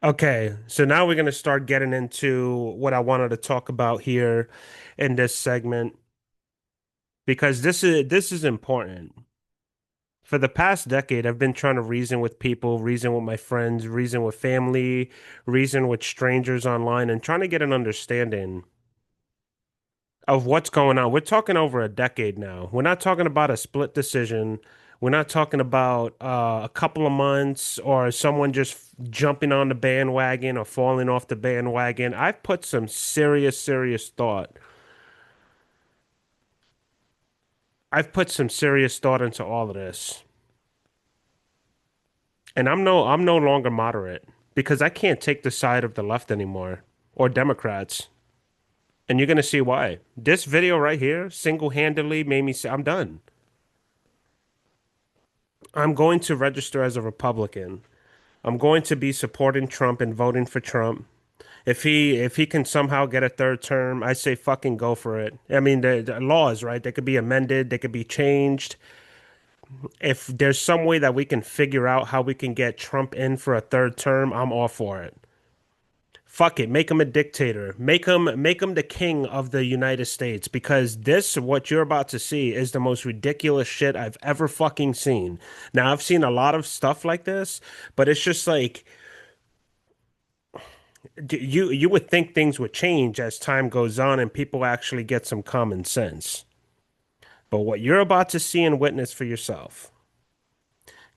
Okay, so now we're going to start getting into what I wanted to talk about here in this segment because this is important. For the past decade, I've been trying to reason with people, reason with my friends, reason with family, reason with strangers online, and trying to get an understanding of what's going on. We're talking over a decade now. We're not talking about a split decision. We're not talking about a couple of months or someone just jumping on the bandwagon or falling off the bandwagon. I've put some serious, serious thought. I've put some serious thought into all of this. And I'm no longer moderate because I can't take the side of the left anymore or Democrats. And you're gonna see why. This video right here single-handedly made me say I'm done. I'm going to register as a Republican. I'm going to be supporting Trump and voting for Trump. If he can somehow get a third term, I say fucking go for it. I mean, the laws, right? They could be amended, they could be changed. If there's some way that we can figure out how we can get Trump in for a third term, I'm all for it. Fuck it, make him a dictator. Make him the king of the United States because this what you're about to see is the most ridiculous shit I've ever fucking seen. Now, I've seen a lot of stuff like this, but it's just like you would think things would change as time goes on and people actually get some common sense. But what you're about to see and witness for yourself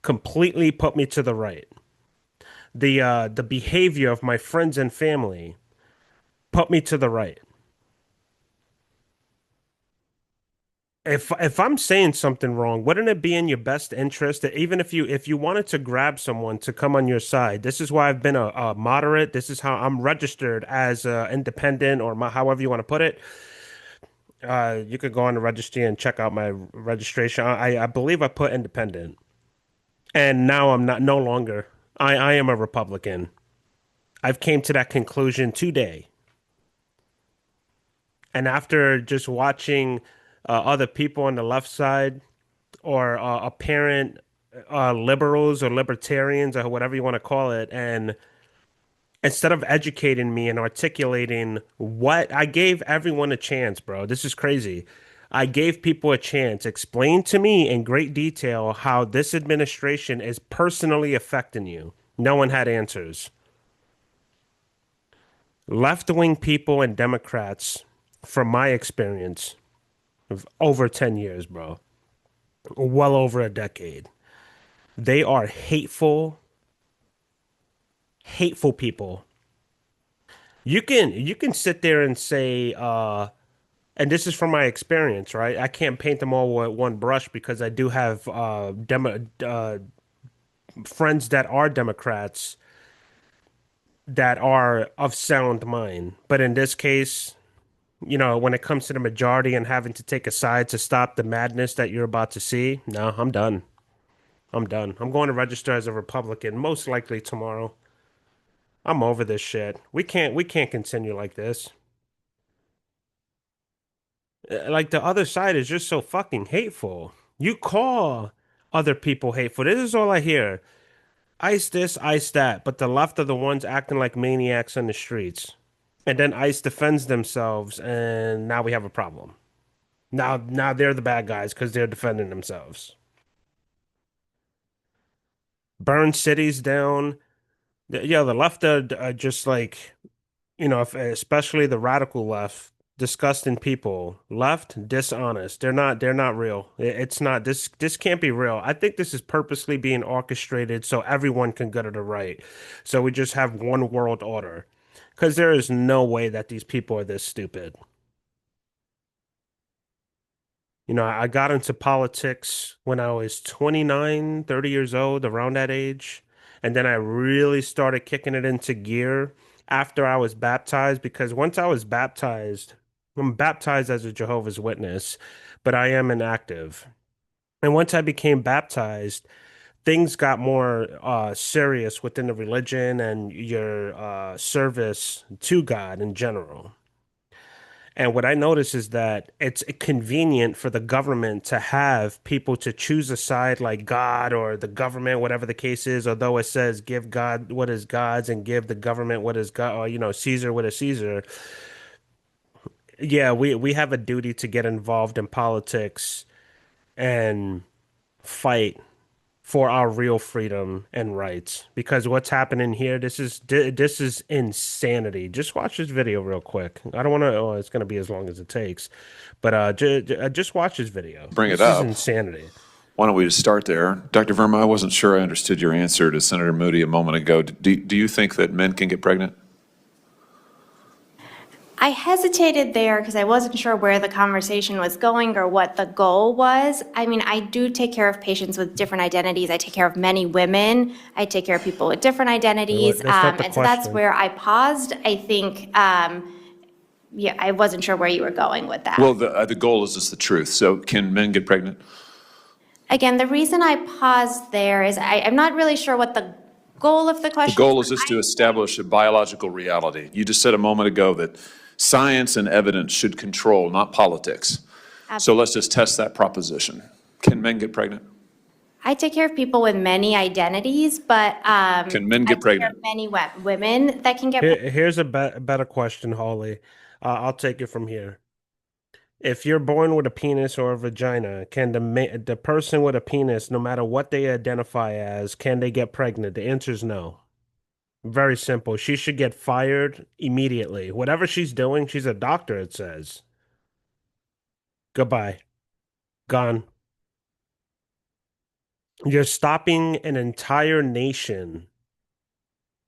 completely put me to the right. The behavior of my friends and family put me to the right. If I'm saying something wrong, wouldn't it be in your best interest that even if you wanted to grab someone to come on your side, this is why I've been a moderate. This is how I'm registered as independent or however you want to put it. You could go on the registry and check out my registration. I believe I put independent, and now I'm not no longer. I am a Republican. I've came to that conclusion today, and after just watching other people on the left side or apparent liberals or libertarians or whatever you want to call it, and instead of educating me and articulating what I gave everyone a chance, bro. This is crazy. I gave people a chance. Explain to me in great detail how this administration is personally affecting you. No one had answers. Left-wing people and Democrats, from my experience of over 10 years, bro, well over a decade, they are hateful, hateful people. You can sit there and say, and this is from my experience, right? I can't paint them all with one brush because I do have friends that are Democrats that are of sound mind. But in this case, when it comes to the majority and having to take a side to stop the madness that you're about to see, no, I'm done. I'm done. I'm going to register as a Republican, most likely tomorrow. I'm over this shit. We can't continue like this. Like the other side is just so fucking hateful. You call other people hateful. This is all I hear. ICE this, ICE that, but the left are the ones acting like maniacs on the streets. And then ICE defends themselves, and now we have a problem. Now they're the bad guys because they're defending themselves. Burn cities down. Yeah, the left are just like, especially the radical left, disgusting people. Left, dishonest. They're not real. It's not this can't be real. I think this is purposely being orchestrated so everyone can go to the right. So we just have one world order. Because there is no way that these people are this stupid. I got into politics when I was 29, 30 years old, around that age. And then I really started kicking it into gear after I was baptized because once I was baptized, I'm baptized as a Jehovah's Witness, but I am inactive. And once I became baptized, things got more serious within the religion and your service to God in general. And what I notice is that it's convenient for the government to have people to choose a side like God or the government, whatever the case is, although it says give God what is God's and give the government what is God, or Caesar what is Caesar. Yeah, we have a duty to get involved in politics and fight for our real freedom and rights. Because what's happening here, this is insanity. Just watch this video real quick. I don't want to. Oh, it's going to be as long as it takes, but just watch this video. Bring it This is up. insanity. Why don't we just start there? Dr. Verma, I wasn't sure I understood your answer to Senator Moody a moment ago. Do you think that men can get pregnant? I hesitated there because I wasn't sure where the conversation was going or what the goal was. I mean, I do take care of patients with different identities. I take care of many women. I take care of people with different identities. That's not the And so that's question. where I paused. I think, yeah, I wasn't sure where you were going with that. Well, the goal is just the truth. So can men get pregnant? Again, the reason I paused there is I'm not really sure what the goal of the The question goal is. is just to establish a biological reality. You just said a moment ago that science and evidence should control, not politics. So let's just test that proposition. Can men get pregnant? I take care of people with many identities, but Can men I get take care pregnant? of many women that can get Here's a better question, Holly. I'll take it from here. If you're born with a penis or a vagina, can the person with a penis, no matter what they identify as, can they get pregnant? The answer is no. Very simple. She should get fired immediately. Whatever she's doing, she's a doctor, it says. Goodbye. Gone. You're stopping an entire nation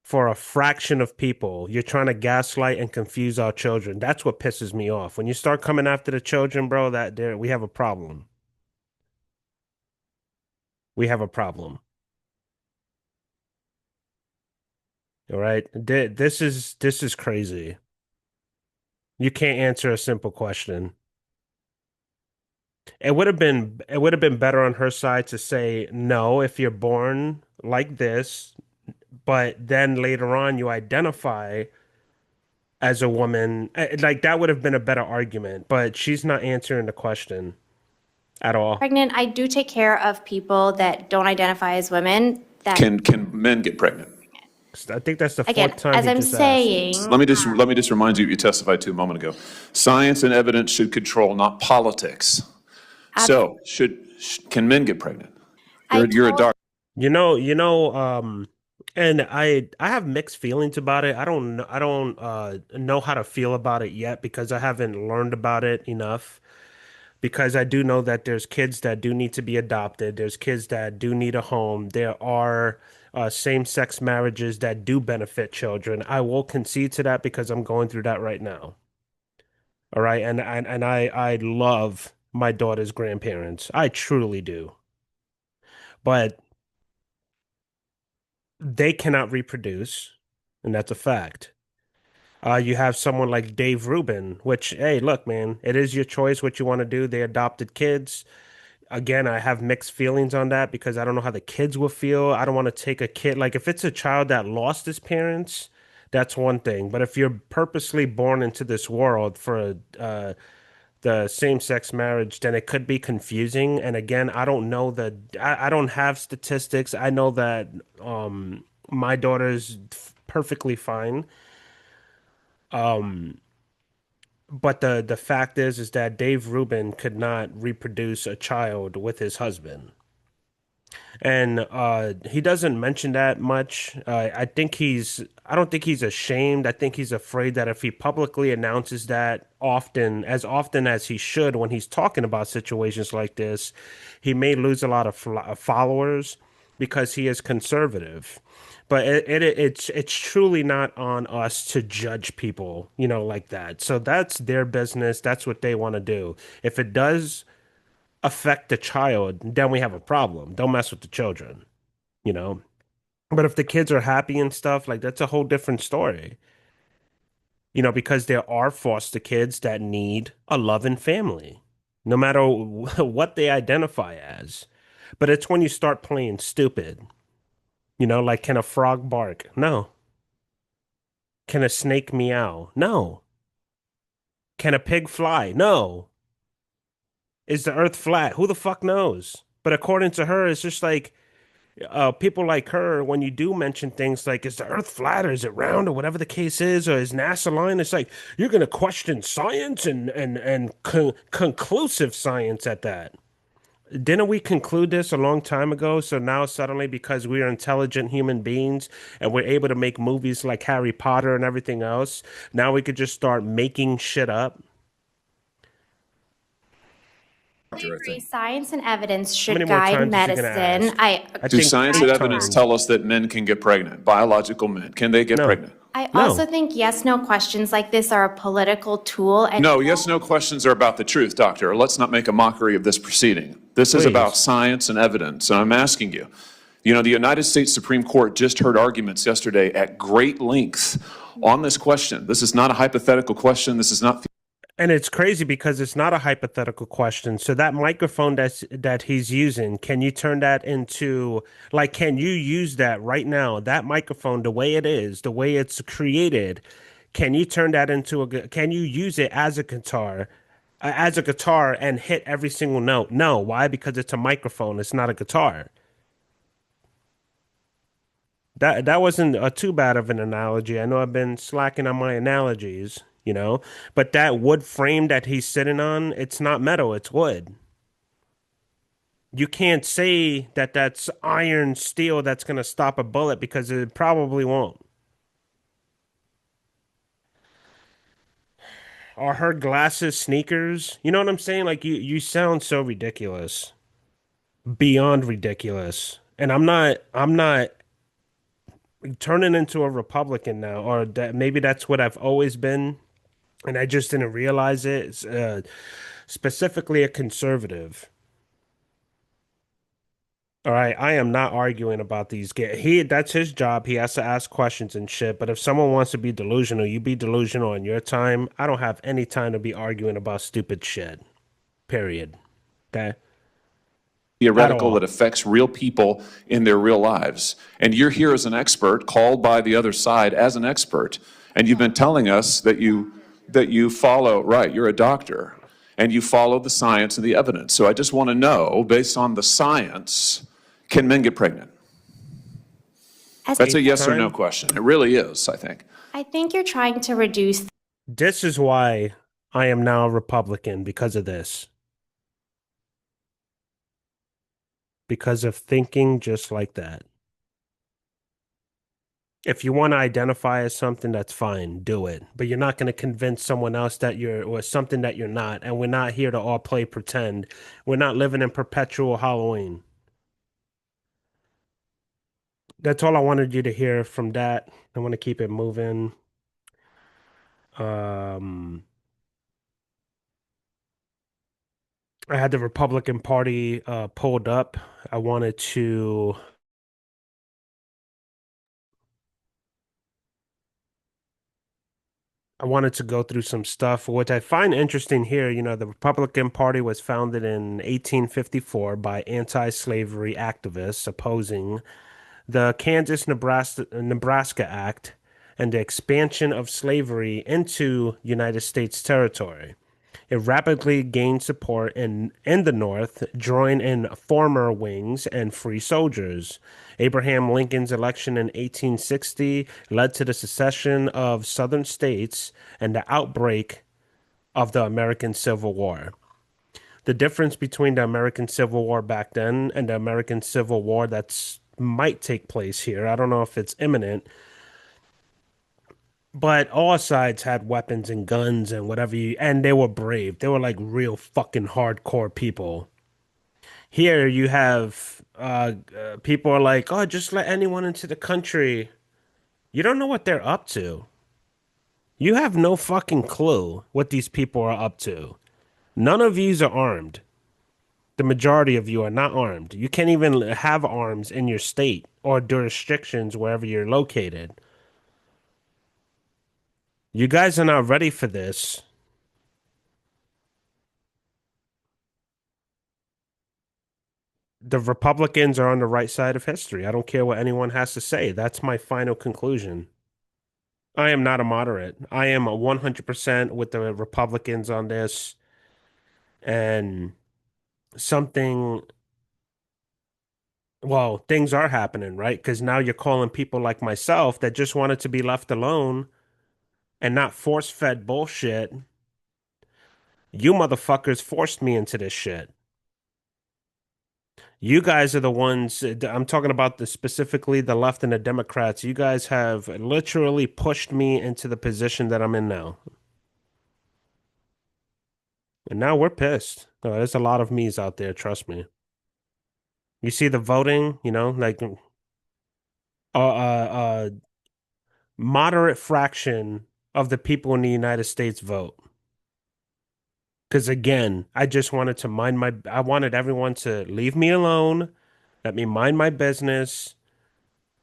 for a fraction of people. You're trying to gaslight and confuse our children. That's what pisses me off. When you start coming after the children, bro, that there we have a problem. We have a problem. All right. This is crazy. You can't answer a simple question. It would have been better on her side to say no if you're born like this, but then later on you identify as a woman. Like that would have been a better argument, but she's not answering the question at all. pregnant. I do take care of people that don't identify as women. That Can men get pregnant? I think that's the again, fourth time as he I'm just asked. saying, Let me just remind you what you testified to a moment ago. Science and evidence should control, not politics. So can men get pregnant? I You're a told doctor. And I have mixed feelings about it. I don't know how to feel about it yet because I haven't learned about it enough. Because I do know that there's kids that do need to be adopted. There's kids that do need a home. There are same-sex marriages that do benefit children. I will concede to that because I'm going through that right now. All right, and I love my daughter's grandparents. I truly do. But they cannot reproduce, and that's a fact. You have someone like Dave Rubin, which, hey, look, man, it is your choice what you want to do. They adopted kids. Again, I have mixed feelings on that because I don't know how the kids will feel. I don't want to take a kid. Like, if it's a child that lost his parents, that's one thing. But if you're purposely born into this world for the same-sex marriage, then it could be confusing. And again, I don't know I don't have statistics. I know that my daughter's perfectly fine. Um, but the fact is that Dave Rubin could not reproduce a child with his husband. And he doesn't mention that much. I don't think he's ashamed. I think he's afraid that if he publicly announces that often as he should when he's talking about situations like this, he may lose a lot of followers because he is conservative. But it's truly not on us to judge people, like that. So that's their business. That's what they want to do. If it does affect the child, then we have a problem. Don't mess with the children, you know? But if the kids are happy and stuff, like that's a whole different story, because there are foster kids that need a loving family, no matter what they identify as. But it's when you start playing stupid, like can a frog bark? No. Can a snake meow? No. Can a pig fly? No. Is the earth flat? Who the fuck knows? But according to her, it's just like people like her, when you do mention things like, is the earth flat or is it round or whatever the case is, or is NASA lying? It's like, you're going to question science and conclusive science at that. Didn't we conclude this a long time ago? So now suddenly, because we are intelligent human beings and we're able to make movies like Harry Potter and everything else, now we could just start making shit up. I Doctor, I agree. think. Science and evidence How many should more guide times is he gonna medicine. ask? I Do think science eight and evidence times. tell us that men can get pregnant? Biological men, can they get No, pregnant? I also no. think yes, no questions like this are a political tool and No, yes, no questions are about the truth, doctor. Let's not make a mockery of this proceeding. This is about Please. science and evidence, and I'm asking you. You know, the United States Supreme Court just heard arguments yesterday at great length on this question. This is not a hypothetical question. This is not. And it's crazy because it's not a hypothetical question. So that microphone that he's using, can you turn that into like can you use that right now? That microphone, the way it is, the way it's created, can you turn that into can you use it as a guitar and hit every single note? No. Why? Because it's a microphone. It's not a guitar. That wasn't too bad of an analogy. I know I've been slacking on my analogies, but that wood frame that he's sitting on, it's not metal, it's wood. You can't say that that's iron steel that's going to stop a bullet because it probably won't. Are her glasses sneakers? You know what I'm saying? Like you sound so ridiculous. Beyond ridiculous. And I'm not turning into a Republican now, or that maybe that's what I've always been, and I just didn't realize it. It's, specifically a conservative. All right, I am not arguing about these. That's his job. He has to ask questions and shit. But if someone wants to be delusional, you be delusional in your time. I don't have any time to be arguing about stupid shit. Period. Okay? At Theoretical all. that affects real people in their real lives. And you're here as an expert, called by the other side as an expert, and you've been telling us that you follow, right, you're a doctor, and you follow the science and the evidence. So I just want to know, based on the science, can men get pregnant? as That's a yes or no Time. question. It really is, I think. I think you're trying to reduce This is why I am now a Republican because of this. Because of thinking just like that. If you want to identify as something, that's fine, do it. But you're not going to convince someone else that you're or something that you're not. And we're not here to all play pretend. We're not living in perpetual Halloween. That's all I wanted you to hear from that. I want to keep it moving. Um, I had the Republican Party pulled up. I wanted to I wanted to go through some stuff. What I find interesting here, the Republican Party was founded in 1854 by anti-slavery activists opposing the Kansas-Nebraska Act and the expansion of slavery into United States territory. It rapidly gained support in the North, drawing in former Whigs and free soldiers. Abraham Lincoln's election in 1860 led to the secession of Southern states and the outbreak of the American Civil War. The difference between the American Civil War back then and the American Civil War that's might take place here, I don't know if it's imminent, but all sides had weapons and guns and whatever and they were brave. They were like real fucking hardcore people. Here you have people are like, oh, just let anyone into the country. You don't know what they're up to. You have no fucking clue what these people are up to. None of yous are armed. The majority of you are not armed. You can't even have arms in your state or jurisdictions wherever you're located. You guys are not ready for this. The Republicans are on the right side of history. I don't care what anyone has to say. That's my final conclusion. I am not a moderate. I am a 100% with the Republicans on this, and something, well, things are happening, right? Because now you're calling people like myself that just wanted to be left alone and not force-fed bullshit. You motherfuckers forced me into this shit. You guys are the ones, I'm talking about specifically the left and the Democrats. You guys have literally pushed me into the position that I'm in now. And now we're pissed. There's a lot of me's out there, trust me. You see the voting, like a moderate fraction of the people in the United States vote. Because again, I wanted everyone to leave me alone, let me mind my business,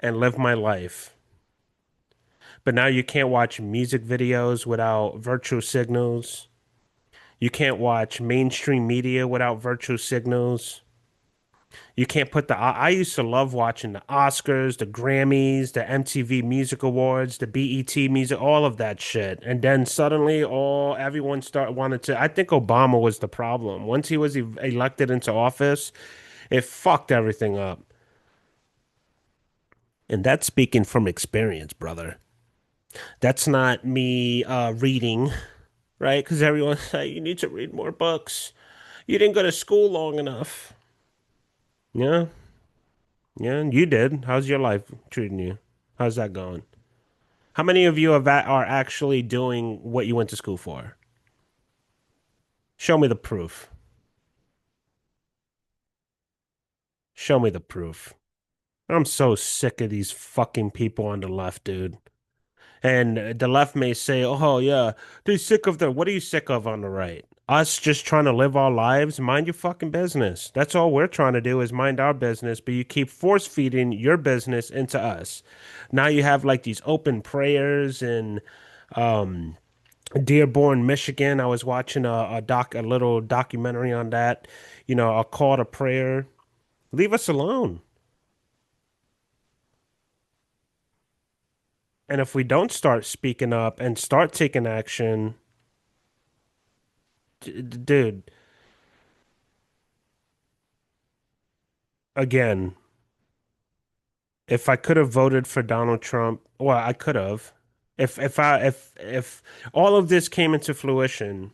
and live my life. But now you can't watch music videos without virtual signals. You can't watch mainstream media without virtual signals. You can't put I used to love watching the Oscars, the Grammys, the MTV Music Awards, the BET music, all of that shit. And then suddenly everyone start wanted to I think Obama was the problem. Once he was elected into office, it fucked everything up. And that's speaking from experience, brother. That's not me reading, right? Because everyone's like, you need to read more books. You didn't go to school long enough. Yeah, yeah, you did. How's your life treating you? How's that going? How many of you are actually doing what you went to school for? Show me the proof. Show me the proof. I'm so sick of these fucking people on the left, dude. And the left may say, oh, yeah, they're sick of the. What are you sick of on the right? Us just trying to live our lives? Mind your fucking business. That's all we're trying to do is mind our business, but you keep force feeding your business into us. Now you have like these open prayers in Dearborn, Michigan. I was watching a little documentary on that, a call to prayer. Leave us alone. And if we don't start speaking up and start taking action, dude, again, if I could have voted for Donald Trump, well, I could have. If all of this came into fruition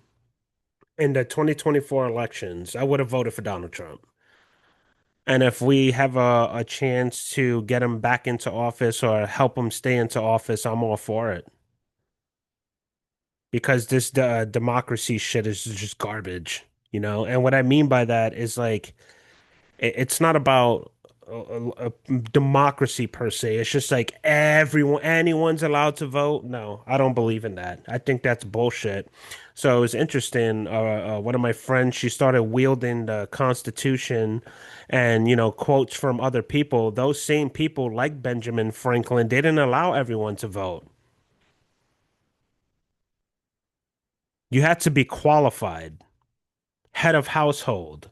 in the 2024 elections, I would have voted for Donald Trump. And if we have a chance to get him back into office or help him stay into office, I'm all for it. Because this democracy shit is just garbage, And what I mean by that is like it's not about democracy per se. It's just like anyone's allowed to vote. No, I don't believe in that. I think that's bullshit. So it was interesting. One of my friends, she started wielding the Constitution and, quotes from other people. Those same people, like Benjamin Franklin, they didn't allow everyone to vote. You had to be qualified, head of household.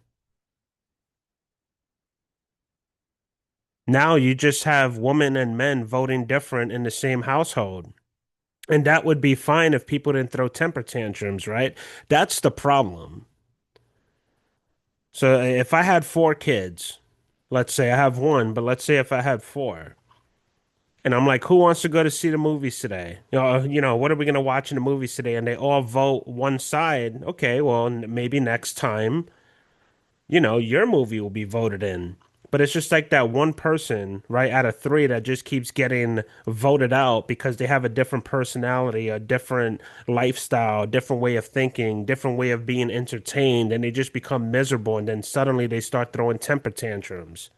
Now you just have women and men voting different in the same household. And that would be fine if people didn't throw temper tantrums, right? That's the problem. So if I had four kids, let's say I have one, but let's say if I had four, and I'm like, who wants to go to see the movies today? What are we going to watch in the movies today? And they all vote one side. Okay, well, maybe next time your movie will be voted in. But it's just like that one person, right, out of three that just keeps getting voted out because they have a different personality, a different lifestyle, different way of thinking, different way of being entertained, and they just become miserable. And then suddenly they start throwing temper tantrums.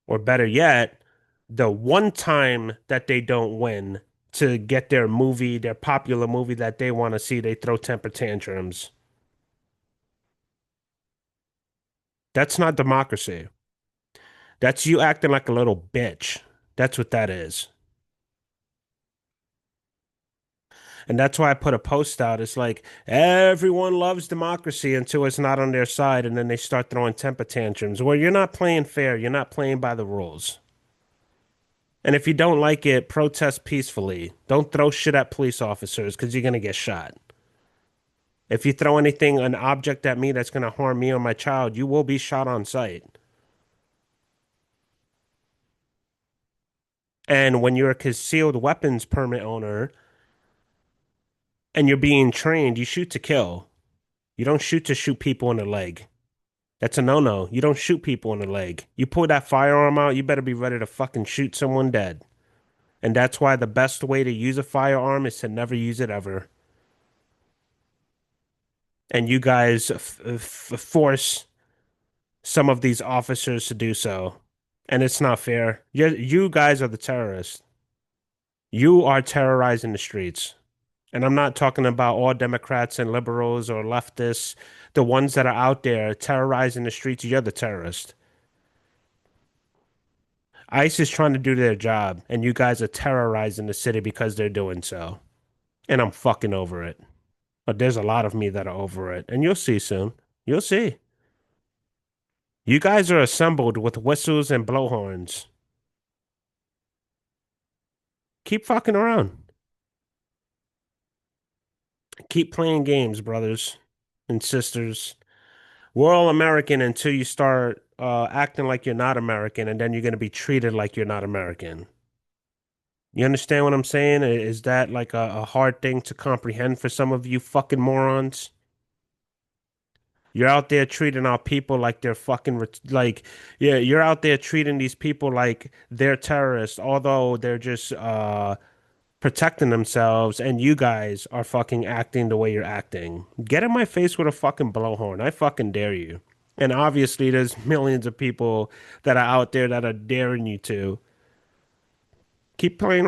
Or better yet, the one time that they don't win to get their movie, their popular movie that they want to see, they throw temper tantrums. That's not democracy. That's you acting like a little bitch. That's what that is. And that's why I put a post out. It's like everyone loves democracy until it's not on their side, and then they start throwing temper tantrums. Well, you're not playing fair. You're not playing by the rules. And if you don't like it, protest peacefully. Don't throw shit at police officers because you're gonna get shot. If you throw anything, an object at me that's gonna harm me or my child, you will be shot on sight. And when you're a concealed weapons permit owner and you're being trained, you shoot to kill. You don't shoot to shoot people in the leg. That's a no-no. You don't shoot people in the leg. You pull that firearm out, you better be ready to fucking shoot someone dead. And that's why the best way to use a firearm is to never use it ever. And you guys force some of these officers to do so. And it's not fair. You guys are the terrorists. You are terrorizing the streets. And I'm not talking about all Democrats and liberals or leftists, the ones that are out there terrorizing the streets. You're the terrorist. ICE is trying to do their job, and you guys are terrorizing the city because they're doing so. And I'm fucking over it. But there's a lot of me that are over it, and you'll see soon. You'll see. You guys are assembled with whistles and blowhorns. Keep fucking around. Keep playing games, brothers and sisters. We're all American until you start acting like you're not American, and then you're going to be treated like you're not American. You understand what I'm saying? Is that like a hard thing to comprehend for some of you fucking morons? You're out there treating our people like they're fucking like, yeah, you're out there treating these people like they're terrorists, although they're just protecting themselves, and you guys are fucking acting the way you're acting. Get in my face with a fucking blowhorn. I fucking dare you. And obviously, there's millions of people that are out there that are daring you to. Keep playing